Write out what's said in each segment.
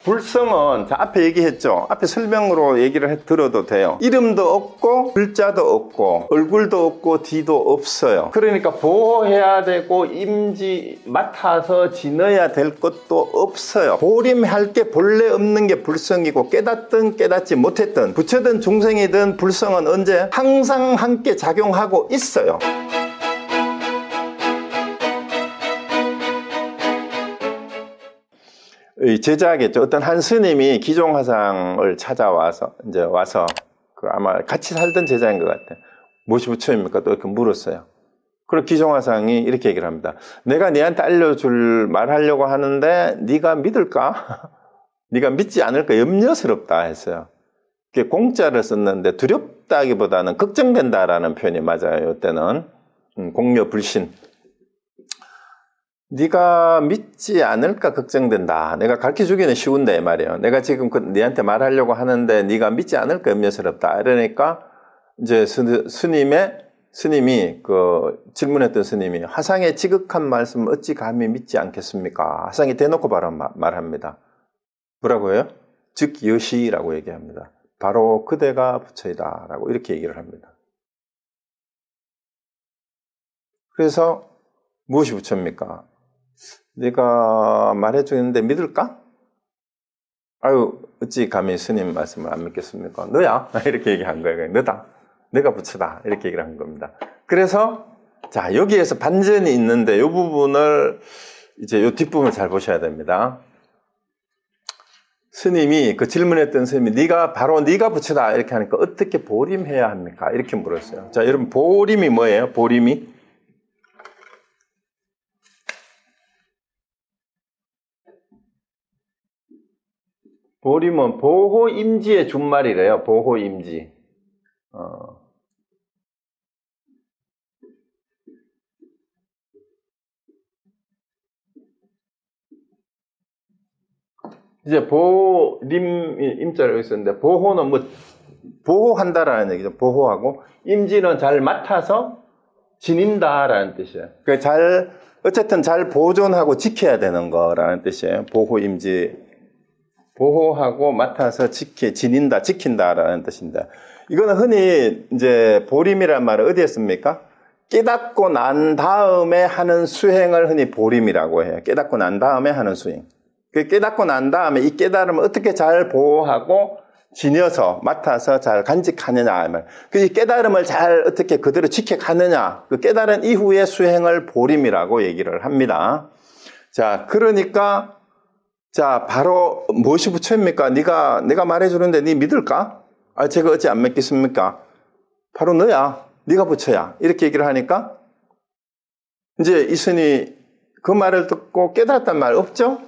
불성은 자, 앞에 얘기했죠. 앞에 설명으로 얘기를 들어도 돼요. 이름도 없고 글자도 없고 얼굴도 없고 뒤도 없어요. 그러니까 보호해야 되고 임지 맡아서 지내야 될 것도 없어요. 보림할 게 본래 없는 게 불성이고 깨닫든 깨닫지 못했든 부처든 중생이든 불성은 언제 항상 함께 작용하고 있어요. 제자겠죠. 어떤 한 스님이 기종화상을 찾아와서 이제 와서 아마 같이 살던 제자인 것 같아요. 무엇이 부처입니까? 또 이렇게 물었어요. 그리고 기종화상이 이렇게 얘기를 합니다. 내가 네한테 알려줄 말하려고 하는데 네가 믿을까? 네가 믿지 않을까 염려스럽다 했어요. 그게 공자를 썼는데 두렵다기보다는 걱정된다라는 표현이 맞아요. 이때는 공려 불신. 네가 믿지 않을까 걱정된다. 내가 가르쳐주기는 쉬운데 말이에요. 내가 지금 네한테 말하려고 하는데 네가 믿지 않을까 염려스럽다. 이러니까 이제 스님이 질문했던 스님이 화상의 지극한 말씀 어찌 감히 믿지 않겠습니까? 화상이 대놓고 바로 말합니다. 뭐라고 해요? 즉 여시라고 얘기합니다. 바로 그대가 부처이다 라고 이렇게 얘기를 합니다. 그래서 무엇이 부처입니까? 네가 말해주는데 믿을까? 아유 어찌 감히 스님 말씀을 안 믿겠습니까? 너야? 이렇게 얘기한 거예요. 너다. 내가 부처다. 이렇게 얘기를 한 겁니다. 그래서 자 여기에서 반전이 있는데 이 부분을 이제 이 뒷부분을 잘 보셔야 됩니다. 스님이 질문했던 스님이 바로 네가 부처다 이렇게 하니까 어떻게 보림해야 합니까? 이렇게 물었어요. 자 여러분 보림이 뭐예요? 보림이 보림은 보호임지의 준말이래요. 보호임지. 이제 보림 임자라고 있었는데 보호는 보호한다라는 얘기죠. 보호하고 임지는 잘 맡아서 지닌다라는 뜻이에요. 그러니까 어쨌든 잘 보존하고 지켜야 되는 거라는 뜻이에요. 보호임지. 보호하고 맡아서 지닌다, 지킨다라는 뜻입니다. 이거는 흔히 이제 보림이란 말을 어디에 씁니까? 깨닫고 난 다음에 하는 수행을 흔히 보림이라고 해요. 깨닫고 난 다음에 하는 수행. 깨닫고 난 다음에 이 깨달음을 어떻게 잘 보호하고 지녀서 맡아서 잘 간직하느냐. 이 깨달음을 잘 어떻게 그대로 지켜가느냐. 그 깨달은 이후의 수행을 보림이라고 얘기를 합니다. 자, 그러니까 자, 바로 무엇이 부처입니까? 내가 말해주는데 네 믿을까? 아, 제가 어찌 안 믿겠습니까? 바로 너야. 네가 부처야. 이렇게 얘기를 하니까 이제 이 스님이 그 말을 듣고 깨달았단 말 없죠?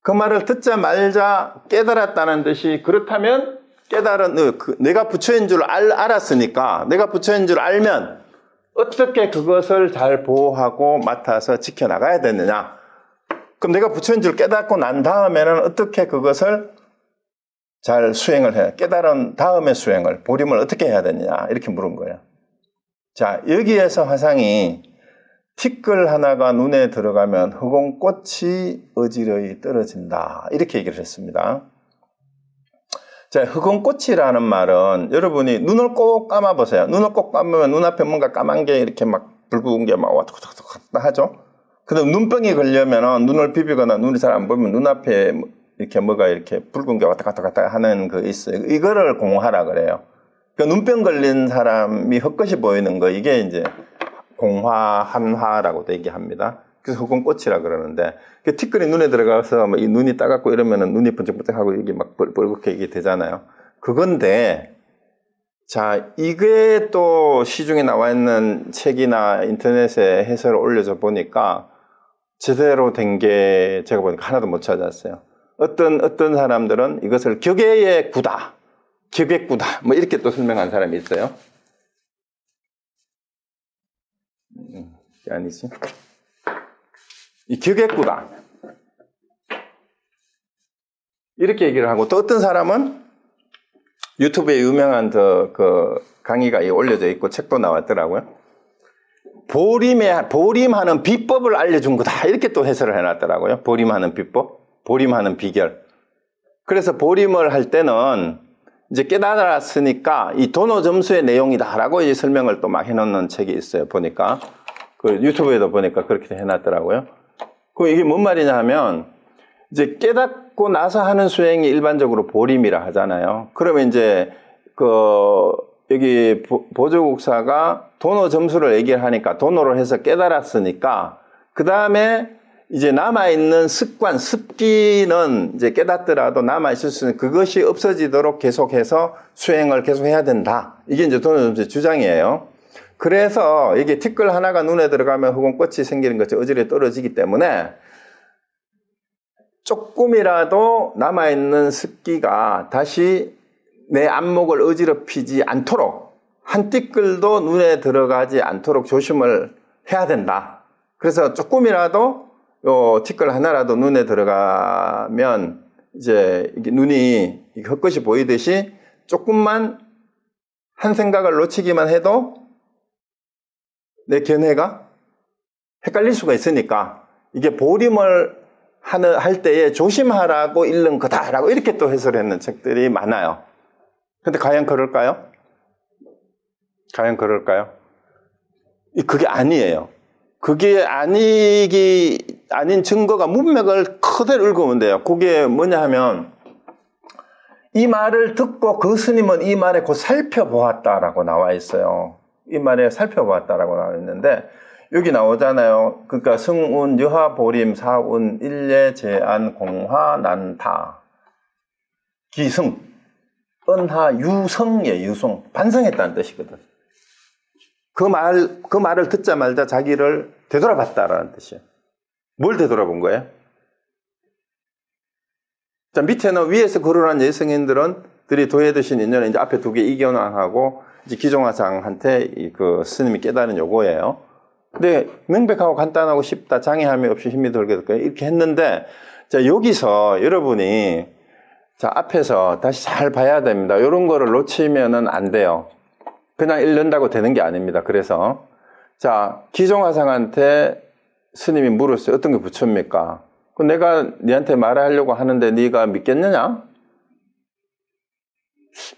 그 말을 듣자 말자 깨달았다는 듯이 그렇다면 내가 부처인 줄 알았으니까 내가 부처인 줄 알면 어떻게 그것을 잘 보호하고 맡아서 지켜나가야 되느냐? 그럼 내가 부처인 줄 깨닫고 난 다음에는 어떻게 그것을 잘 수행을 해야 깨달은 다음에 수행을 보림을 어떻게 해야 되느냐 이렇게 물은 거예요. 자 여기에서 화상이 티끌 하나가 눈에 들어가면 흑원꽃이 어지러이 떨어진다 이렇게 얘기를 했습니다. 자 흑원꽃이라는 말은 여러분이 눈을 꼭 감아보세요. 눈을 꼭 감으면 눈앞에 뭔가 까만 게 이렇게 막 붉은 게 막 왔다 갔다 하죠. 그다음 눈병이 걸려면 눈을 비비거나 눈이 잘 안 보이면 눈앞에 이렇게 뭐가 이렇게 붉은 게 왔다 갔다 하는 거 있어요. 이거를 공화라 그래요. 그러니까 눈병 걸린 사람이 헛것이 보이는 거 이게 이제 공화, 한화라고도 얘기합니다. 그래서 흑원꽃이라 그러는데 티끌이 눈에 들어가서 이 눈이 따갑고 이러면은 눈이 번쩍번쩍하고 이게 막 뻘겋게 이게 되잖아요. 그건데 자, 이게 또 시중에 나와 있는 책이나 인터넷에 해설을 올려줘 보니까 제대로 된 게 제가 보니까 하나도 못 찾았어요. 어떤 사람들은 이것을 격의 구다, 격의 구다, 뭐 이렇게 또 설명한 사람이 있어요. 아니지. 이 격의 구다. 이렇게 얘기를 하고 또 어떤 사람은 유튜브에 유명한 강의가 올려져 있고 책도 나왔더라고요. 보림하는 비법을 알려준 거다. 이렇게 또 해설을 해놨더라고요. 보림하는 비법, 보림하는 비결. 그래서 보림을 할 때는 이제 깨달았으니까 이 도노 점수의 내용이다라고 이제 설명을 또 막 해놓는 책이 있어요. 보니까 그 유튜브에도 보니까 그렇게 해놨더라고요. 그 이게 뭔 말이냐 하면 이제 깨닫고 나서 하는 수행이 일반적으로 보림이라 하잖아요. 그러면 이제 그 여기 보조국사가 도노 점수를 얘기를 하니까 도노를 해서 깨달았으니까 그 다음에 이제 남아있는 습관, 습기는 이제 깨닫더라도 남아있을 수 있는 그것이 없어지도록 계속해서 수행을 계속해야 된다. 이게 이제 도노 점수의 주장이에요. 그래서 이게 티끌 하나가 눈에 들어가면 혹은 꽃이 생기는 것이 어지러이 떨어지기 때문에 조금이라도 남아있는 습기가 다시 내 안목을 어지럽히지 않도록 한 티끌도 눈에 들어가지 않도록 조심을 해야 된다. 그래서 조금이라도 요 티끌 하나라도 눈에 들어가면 이제 이게 눈이 헛것이 보이듯이 조금만 한 생각을 놓치기만 해도 내 견해가 헷갈릴 수가 있으니까 이게 보림을 할 때에 조심하라고 읽는 거다라고 이렇게 또 해설했는 책들이 많아요. 근데 과연 그럴까요? 과연 그럴까요? 그게 아니에요. 그게 아닌 증거가 문맥을 그대로 읽으면 돼요. 그게 뭐냐 하면 이 말을 듣고 그 스님은 이 말에 곧 살펴보았다라고 나와 있어요. 이 말에 살펴보았다라고 나와 있는데 여기 나오잖아요. 그러니까 승운, 여하, 보림, 사운, 일례, 제안, 공화, 난타, 기승, 은하, 유성의 유성, 반성했다는 뜻이거든. 그 말을 듣자마자 자기를 되돌아봤다라는 뜻이에요. 뭘 되돌아본 거예요? 자, 밑에는 위에서 거론한 예승인들이 도해드신 인연에 이제 앞에 두 개 이견왕하고 이제 기종화상한테 그 스님이 깨달은 요거예요. 근데 명백하고 간단하고 쉽다, 장애함이 없이 힘이 들게 이렇게 했는데, 자, 여기서 여러분이 자, 앞에서 다시 잘 봐야 됩니다. 이런 거를 놓치면은 안 돼요. 그냥 읽는다고 되는 게 아닙니다. 그래서 자, 기종화상한테 스님이 물었어요. 어떤 게 부처입니까? 내가 네한테 말하려고 하는데 네가 믿겠느냐?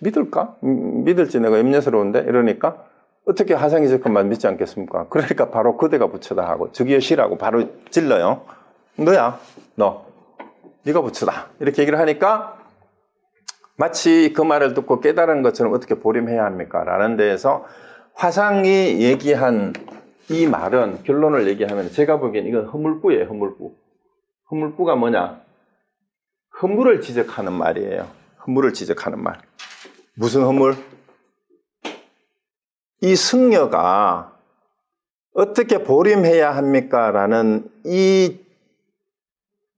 믿을까? 믿을지 내가 염려스러운데? 이러니까 어떻게 하상이 적건만 믿지 않겠습니까? 그러니까 바로 그대가 부처다 하고 저기요 시라고 바로 질러요. 너야, 너. 네가 부처다. 이렇게 얘기를 하니까 마치 그 말을 듣고 깨달은 것처럼 어떻게 보림해야 합니까? 라는 데에서 화상이 얘기한 이 말은 결론을 얘기하면 제가 보기엔 이건 허물구예요. 허물구. 허물구가 뭐냐? 허물을 지적하는 말이에요. 허물을 지적하는 말. 무슨 허물? 이 승려가 어떻게 보림해야 합니까? 라는 이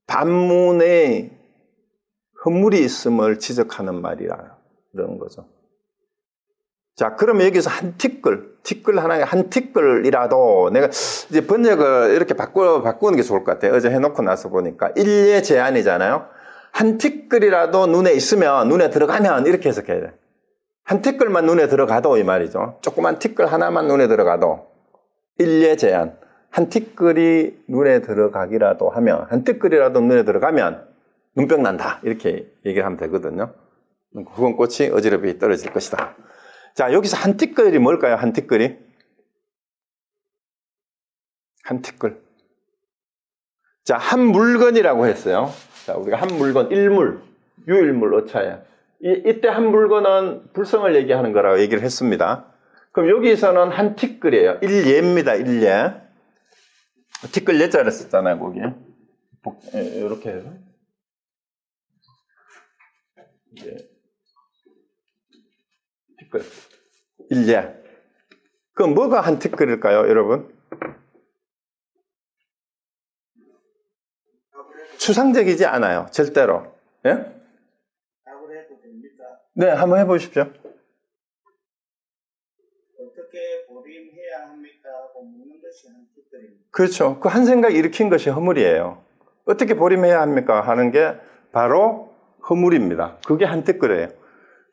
반문에 허물이 있음을 지적하는 말이라 그런 거죠. 자, 그러면 여기서 한 티끌 하나에 한 티끌이라도 내가 이제 번역을 이렇게 바꾸는 게 좋을 것 같아요. 어제 해놓고 나서 보니까 일례 제안이잖아요. 한 티끌이라도 눈에 있으면, 눈에 들어가면 이렇게 해석해야 돼. 한 티끌만 눈에 들어가도 이 말이죠. 조그만 티끌 하나만 눈에 들어가도 일례 제안. 한 티끌이 눈에 들어가기라도 하면, 한 티끌이라도 눈에 들어가면 눈병 난다. 이렇게 얘기를 하면 되거든요. 그건 꽃이 어지럽이 떨어질 것이다. 자, 여기서 한 티끌이 뭘까요? 한 티끌이? 한 티끌. 자, 한 물건이라고 했어요. 자, 우리가 한 물건, 일물, 유일물, 어차야. 이때 한 물건은 불성을 얘기하는 거라고 얘기를 했습니다. 그럼 여기서는 한 티끌이에요. 일예입니다, 일예. 티끌 예자를 썼잖아요, 거기에. 이렇게 해서. 티끌. 일예. 그럼 뭐가 한 티끌일까요, 여러분? 추상적이지 않아요, 절대로. 예? 답을 해도 됩니까? 네, 한번 해보십시오. 어떻게 보림해야 합니까? 하고 묻는 것이 한 티끌입니다. 그렇죠. 그 한 생각 일으킨 것이 허물이에요. 어떻게 보림해야 합니까? 하는 게 바로 허물입니다. 그게 한 티끌이에요.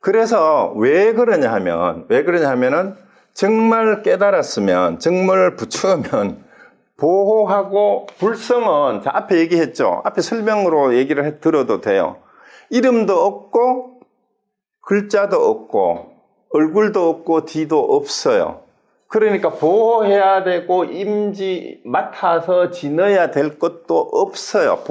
그래서 왜 그러냐 하면은 정말 깨달았으면, 정말 부처면 보호하고 불성은, 자, 앞에 얘기했죠. 앞에 설명으로 얘기를 들어도 돼요. 이름도 없고 글자도 없고 얼굴도 없고 뒤도 없어요. 그러니까 보호해야 되고 임지 맡아서 지내야 될 것도 없어요.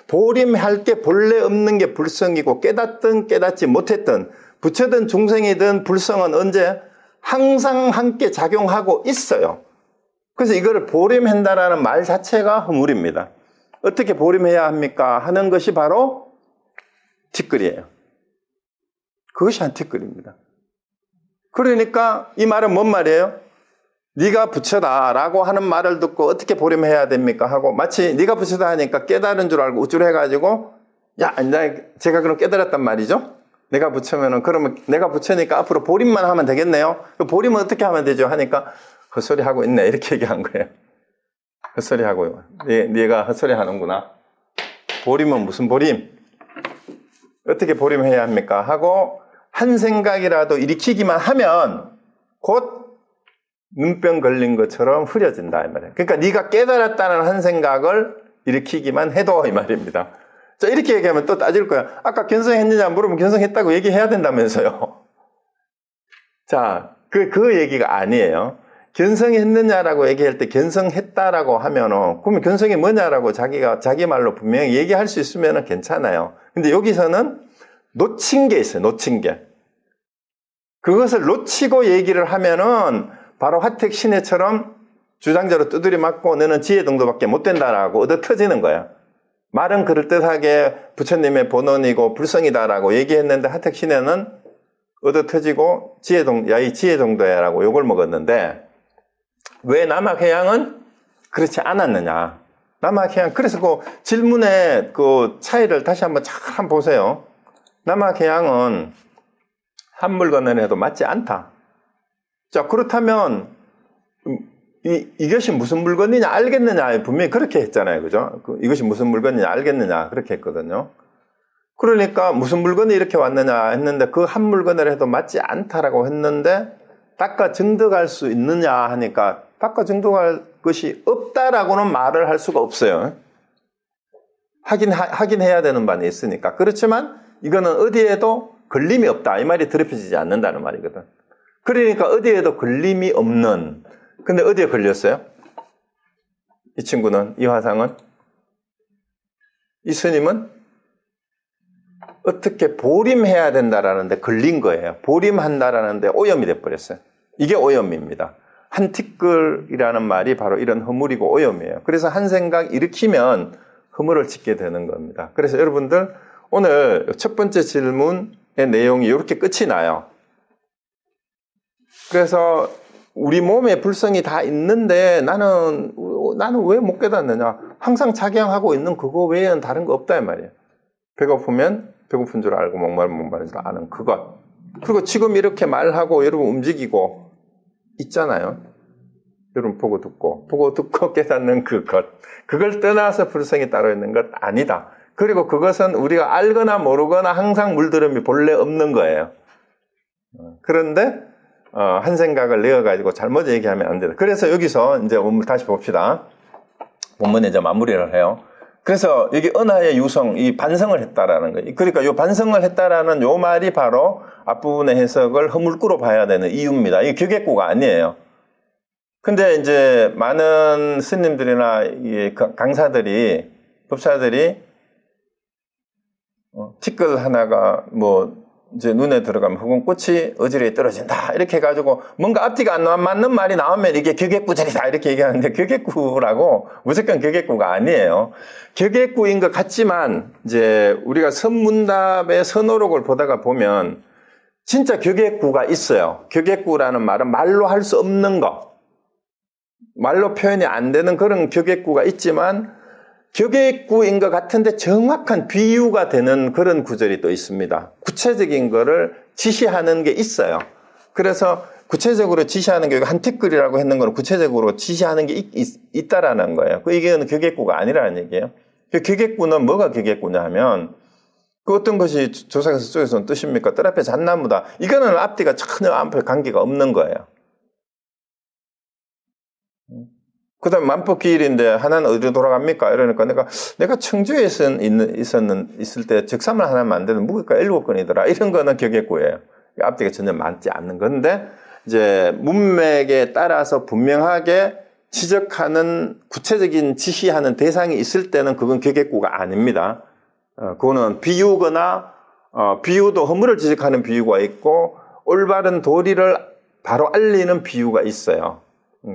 보림할 게 본래 없는 게 불성이고 깨닫든 깨닫지 못했든 부처든 중생이든 불성은 언제? 항상 함께 작용하고 있어요. 그래서 이거를 보림한다라는 말 자체가 허물입니다. 어떻게 보림해야 합니까? 하는 것이 바로 티끌이에요. 그것이 한 티끌입니다. 그러니까 이 말은 뭔 말이에요? 네가 부처다 라고 하는 말을 듣고 어떻게 보림해야 됩니까? 하고 마치 네가 부처다 하니까 깨달은 줄 알고 우쭐해가지고 야, 제가 그럼 깨달았단 말이죠? 내가 부처면은 그러면 내가 부처니까 앞으로 보림만 하면 되겠네요? 보림은 어떻게 하면 되죠? 하니까 헛소리 하고 있네 이렇게 얘기한 거예요. 헛소리 하고요. 네가 헛소리 하는구나. 보림은 무슨 보림? 어떻게 보림해야 합니까? 하고 한 생각이라도 일으키기만 하면 곧 눈병 걸린 것처럼 흐려진다 이 말이에요. 그러니까 네가 깨달았다는 한 생각을 일으키기만 해도 이 말입니다. 자, 이렇게 얘기하면 또 따질 거야. 아까 견성했느냐 물으면 견성했다고 얘기해야 된다면서요. 자, 그 얘기가 아니에요. 견성했느냐라고 얘기할 때 견성했다라고 하면은 그러면 견성이 뭐냐라고 자기 말로 분명히 얘기할 수 있으면은 괜찮아요. 근데 여기서는 놓친 게 있어요. 놓친 게. 그것을 놓치고 얘기를 하면은 바로 화택 신해처럼 주장자로 두드려 맞고 너는 지혜등도밖에 못 된다라고 얻어 터지는 거야. 말은 그럴듯하게 부처님의 본원이고 불성이다라고 얘기했는데 화택 신해는 얻어 터지고 이 지혜정도야라고 욕을 먹었는데 왜 남학해양은 그렇지 않았느냐. 남학해양 그래서 그 질문의 그 차이를 다시 한번 참 보세요. 남학해양은 한 물건을 해도 맞지 않다. 자, 그렇다면 이것이 무슨 물건이냐 알겠느냐 분명히 그렇게 했잖아요. 그죠? 이것이 무슨 물건이냐 알겠느냐 그렇게 했거든요. 그러니까 무슨 물건이 이렇게 왔느냐 했는데 그 한 물건을 해도 맞지 않다라고 했는데 닦아 증득할 수 있느냐 하니까 닦아 증득할 것이 없다라고는 말을 할 수가 없어요. 확인해야 되는 바는 있으니까. 그렇지만 이거는 어디에도 걸림이 없다. 이 말이 더럽혀지지 않는다는 말이거든. 그러니까 어디에도 걸림이 없는. 근데 어디에 걸렸어요? 이 친구는, 이 화상은? 이 스님은? 어떻게 보림해야 된다라는데 걸린 거예요. 보림한다라는데 오염이 돼버렸어요. 이게 오염입니다. 한 티끌이라는 말이 바로 이런 허물이고 오염이에요. 그래서 한 생각 일으키면 허물을 짓게 되는 겁니다. 그래서 여러분들 오늘 첫 번째 질문의 내용이 이렇게 끝이 나요. 그래서 우리 몸에 불성이 다 있는데 나는 왜 못 깨닫느냐. 항상 작용하고 있는 그거 외에는 다른 거 없다 이 말이에요. 배고프면 배고픈 줄 알고 목마른 줄 아는 그것. 그리고 지금 이렇게 말하고 여러분 움직이고 있잖아요. 여러분 보고 듣고 깨닫는 그것. 그걸 떠나서 불성이 따로 있는 것 아니다. 그리고 그것은 우리가 알거나 모르거나 항상 물들음이 본래 없는 거예요. 그런데 한 생각을 내어가지고 잘못 얘기하면 안 된다. 그래서 여기서 이제 원문 다시 봅시다. 원문에 이제 마무리를 해요. 그래서 여기 은하의 유성, 이 반성을 했다라는 거예요. 그러니까 이 반성을 했다라는 요 말이 바로 앞부분의 해석을 허물구로 봐야 되는 이유입니다. 이게 교계구가 아니에요. 근데 이제 많은 스님들이나 강사들이, 법사들이 티끌 하나가 이제 눈에 들어가면 혹은 꽃이 어지러이 떨어진다. 이렇게 해가지고 뭔가 앞뒤가 안 맞는 말이 나오면 이게 교계구절이다. 이렇게 얘기하는데 교계구라고 무조건 교계구가 아니에요. 교계구인 것 같지만 이제 우리가 선문답의 선호록을 보다가 보면 진짜 교계구가 있어요. 교계구라는 말은 말로 할 수 없는 거. 말로 표현이 안 되는 그런 교계구가 있지만 교계구인 것 같은데 정확한 비유가 되는 그런 구절이 또 있습니다. 구체적인 거를 지시하는 게 있어요. 그래서 구체적으로 지시하는 게 한 티끌이라고 했는 거는 구체적으로 지시하는 게 있다라는 거예요. 이게 교계구가 아니라는 얘기예요. 교계구는 뭐가 교계구냐 하면 그 어떤 것이 조사가서 쪽에서는 뜻입니까? 뜰 앞에 잣나무다. 이거는 앞뒤가 전혀 관계가 없는 거예요. 그 다음에 만법기일인데 하나는 어디로 돌아갑니까? 이러니까 내가 청주에 있을 때 적삼을 하나 만드는 무게가 7건이더라. 이런 거는 격예구예요. 앞뒤가 전혀 맞지 않는 건데, 이제 문맥에 따라서 분명하게 지적하는 구체적인 지시하는 대상이 있을 때는 그건 격예구가 아닙니다. 그거는 비유거나, 비유도 허물을 지적하는 비유가 있고, 올바른 도리를 바로 알리는 비유가 있어요.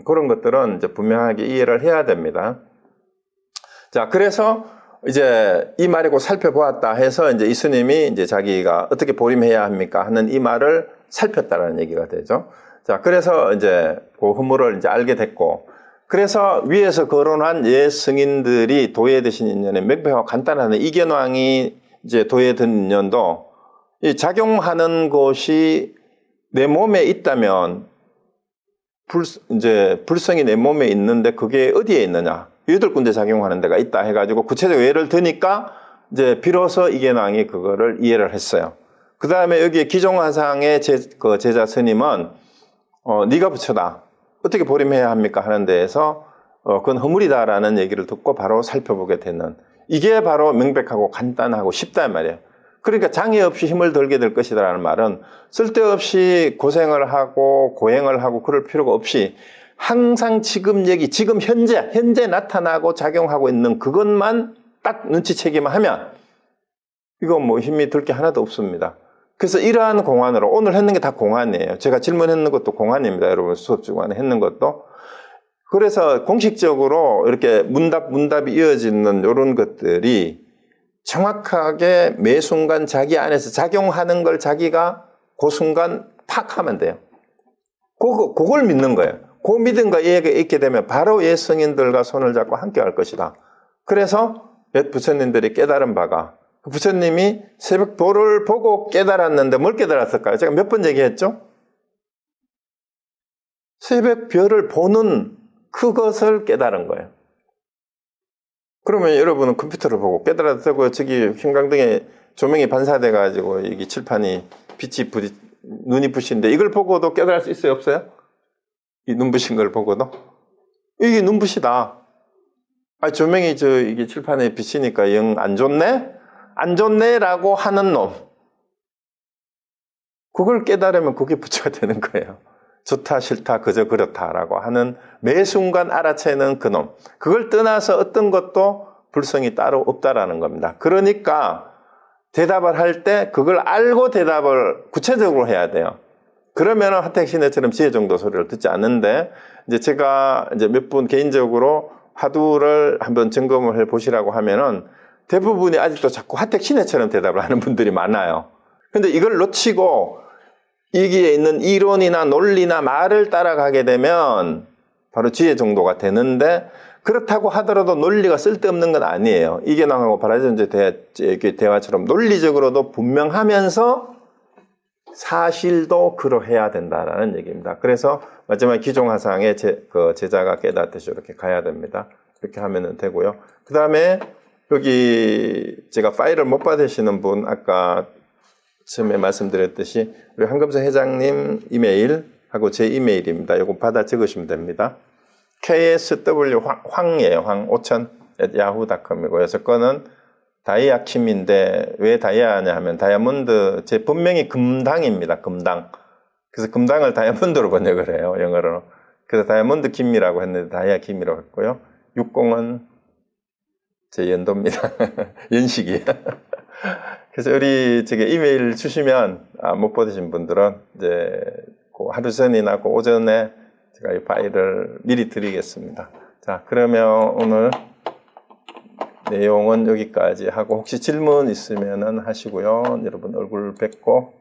그런 것들은 이제 분명하게 이해를 해야 됩니다. 자, 그래서 이제 이 말이고 살펴보았다 해서 이제 이 스님이 이제 자기가 어떻게 보림해야 합니까? 하는 이 말을 살폈다라는 얘기가 되죠. 자, 그래서 이제 그 허물을 이제 알게 됐고, 그래서 위에서 거론한 예 승인들이 도에 드신 인연의 명백하고 간단한 이견왕이 이제 도에 든 인연도 이 작용하는 것이 내 몸에 있다면 이제 불성이 내 몸에 있는데 그게 어디에 있느냐? 8군데 작용하는 데가 있다 해가지고 구체적 예를 드니까 이제 비로소 이견왕이 그거를 이해를 했어요. 그 다음에 여기에 기종화상의 제자 스님은 네가 부처다. 어떻게 보림해야 합니까? 하는 데에서 그건 허물이다라는 얘기를 듣고 바로 살펴보게 되는, 이게 바로 명백하고 간단하고 쉽단 말이에요. 그러니까 장애 없이 힘을 들게 될 것이다라는 말은 쓸데없이 고생을 하고 고행을 하고 그럴 필요가 없이 항상 지금 얘기, 지금 현재 나타나고 작용하고 있는 그것만 딱 눈치채기만 하면 이건 뭐 힘이 들 게 하나도 없습니다. 그래서 이러한 공안으로, 오늘 했는 게 다 공안이에요. 제가 질문했는 것도 공안입니다. 여러분 수업 중간에 했는 것도. 그래서 공식적으로 이렇게 문답이 이어지는 이런 것들이 정확하게 매 순간 자기 안에서 작용하는 걸 자기가 그 순간 팍 하면 돼요. 그걸 믿는 거예요. 그 믿음과 이해가 있게 되면 바로 예 성인들과 손을 잡고 함께 할 것이다. 그래서 몇 부처님들이 깨달은 바가, 그 부처님이 새벽도를 보고 깨달았는데 뭘 깨달았을까요? 제가 몇 번 얘기했죠? 새벽별을 보는 그것을 깨달은 거예요. 그러면 여러분은 컴퓨터를 보고 깨달았다고 저기 형광등에 조명이 반사돼가지고 이게 칠판이 눈이 부신데 이걸 보고도 깨달을 수 있어요? 없어요? 이 눈부신 걸 보고도? 이게 눈부시다. 조명이 이게 칠판에 비치니까 영 안 좋네? 안 좋네라고 하는 놈. 그걸 깨달으면 그게 부처가 되는 거예요. 좋다 싫다 그저 그렇다라고 하는 매 순간 알아채는 그놈. 그걸 떠나서 어떤 것도 불성이 따로 없다라는 겁니다. 그러니까 대답을 할 때 그걸 알고 대답을 구체적으로 해야 돼요. 그러면은 하택신혜처럼 지혜정도 소리를 듣지 않는데, 이제 제가 이제 몇 분 개인적으로 화두를 한번 점검을 해 보시라고 하면은 대부분이 아직도 자꾸 하택신혜처럼 대답을 하는 분들이 많아요. 근데 이걸 놓치고 여기에 있는 이론이나 논리나 말을 따라가게 되면 바로 지혜 정도가 되는데, 그렇다고 하더라도 논리가 쓸데없는 건 아니에요. 이견왕하고 바라전제 대화처럼 논리적으로도 분명하면서 사실도 그러해야 된다라는 얘기입니다. 그래서 마지막에 기종화상의 제자가 깨닫듯이 이렇게 가야 됩니다. 이렇게 하면 되고요. 그 다음에 여기 제가 파일을 못 받으시는 분, 아까 처음에 말씀드렸듯이 우리 한금성 회장님 이메일하고 제 이메일입니다. 이거 받아 적으시면 됩니다. ksw 황이에요. 황5000 yahoo.com이고요. 그래서 거는 다이아킴인데 왜 다이아냐 하면 다이아몬드, 제 본명이 금당입니다. 금당. 그래서 금당을 다이아몬드로 번역을 해요. 영어로. 그래서 다이아몬드 김이라고 했는데 다이아킴이라고 했고요. 60은 제 연도입니다. 연식이에요. 그래서 우리 저기 이메일 주시면 못 받으신 분들은 이제 그 하루 전이나 그 오전에 제가 이 파일을 미리 드리겠습니다. 자, 그러면 오늘 내용은 여기까지 하고 혹시 질문 있으면은 하시고요. 여러분 얼굴 뵙고